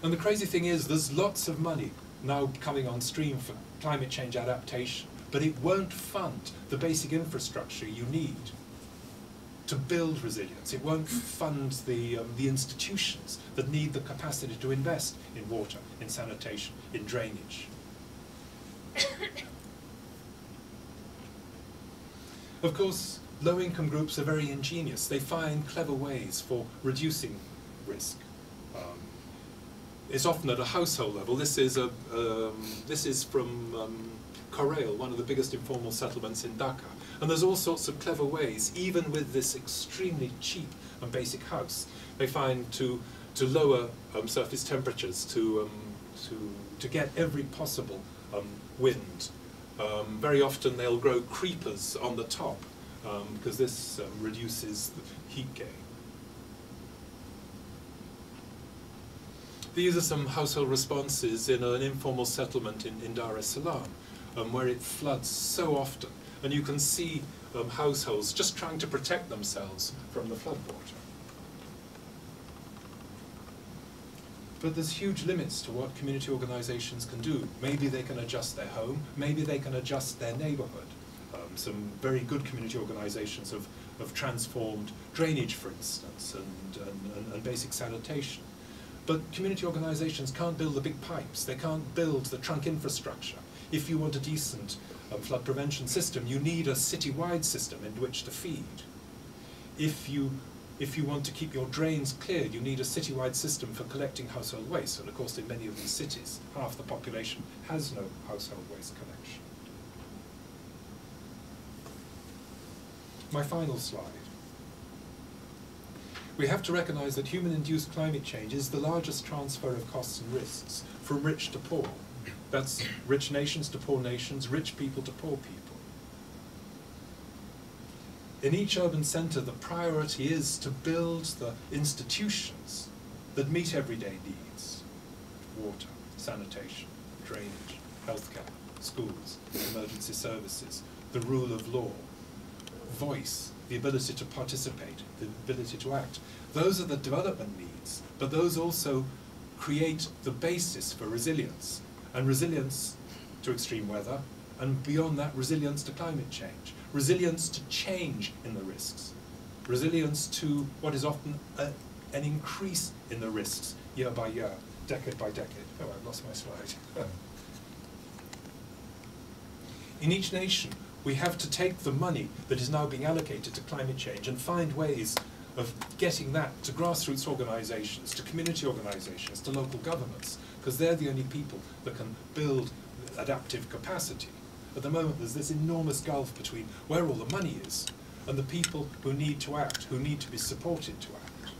And the crazy thing is, there's lots of money now coming on stream for climate change adaptation, but it won't fund the basic infrastructure you need to build resilience. It won't fund the institutions that need the capacity to invest in water, in sanitation, in drainage. Of course, low-income groups are very ingenious. They find clever ways for reducing risk. It's often at a household level. This is from Korail, one of the biggest informal settlements in Dhaka. And there's all sorts of clever ways, even with this extremely cheap and basic house, they find to lower surface temperatures, to get every possible wind. Very often they'll grow creepers on the top because this reduces the heat gain. These are some household responses in an informal settlement in Dar es Salaam, where it floods so often. And you can see households just trying to protect themselves from the floodwater. But there's huge limits to what community organizations can do. Maybe they can adjust their home, maybe they can adjust their neighborhood. Some very good community organizations have transformed drainage, for instance, and basic sanitation. But community organizations can't build the big pipes, they can't build the trunk infrastructure. If you want a decent flood prevention system, you need a city-wide system in which to feed. If you want to keep your drains cleared, you need a city-wide system for collecting household waste. And of course, in many of these cities, half the population has no household waste collection. My final slide. We have to recognize that human-induced climate change is the largest transfer of costs and risks from rich to poor. That's rich nations to poor nations, rich people to poor people. In each urban centre, the priority is to build the institutions that meet everyday needs: water, sanitation, drainage, healthcare, schools, emergency services, the rule of law, voice, the ability to participate, the ability to act. Those are the development needs, but those also create the basis for resilience, and resilience to extreme weather, and beyond that, resilience to climate change, resilience to change in the risks, resilience to what is often an increase in the risks year by year, decade by decade. Oh, I've lost my slide. In each nation, we have to take the money that is now being allocated to climate change and find ways of getting that to grassroots organizations, to community organizations, to local governments, because they're the only people that can build adaptive capacity. At the moment, there's this enormous gulf between where all the money is and the people who need to act, who need to be supported to act.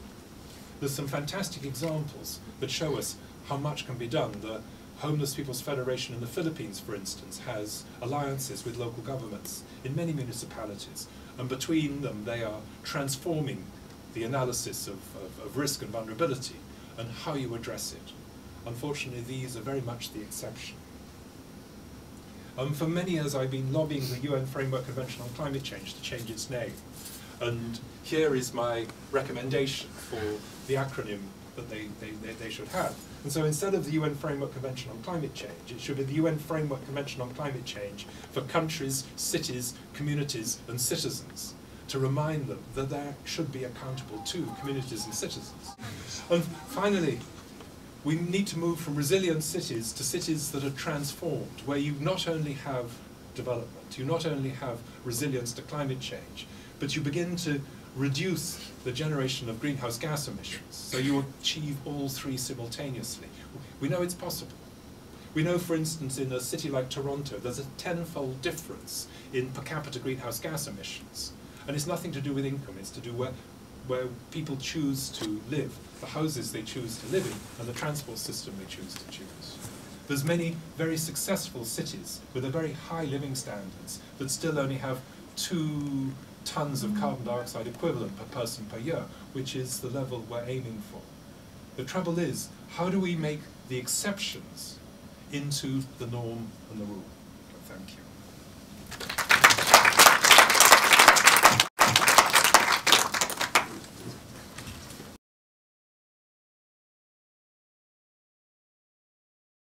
There's some fantastic examples that show us how much can be done. The Homeless People's Federation in the Philippines, for instance, has alliances with local governments in many municipalities, and between them they are transforming the analysis of risk and vulnerability and how you address it. Unfortunately, these are very much the exception. For many years I've been lobbying the UN Framework Convention on Climate Change to change its name, and here is my recommendation for the acronym that they should have. And so instead of the UN Framework Convention on Climate Change, it should be the UN Framework Convention on Climate Change for countries, cities, communities and citizens, to remind them that they should be accountable to communities and citizens. And finally, we need to move from resilient cities to cities that are transformed, where you not only have development, you not only have resilience to climate change, but you begin to reduce the generation of greenhouse gas emissions, so you achieve all three simultaneously. We know it's possible. We know, for instance, in a city like Toronto, there's a 10-fold difference in per capita greenhouse gas emissions. And it's nothing to do with income, it's to do where people choose to live, the houses they choose to live in, and the transport system they choose to choose. There's many very successful cities with a very high living standards that still only have 2 tons of carbon dioxide equivalent per person per year, which is the level we're aiming for. The trouble is, how do we make the exceptions into the norm and the rule? Thank you.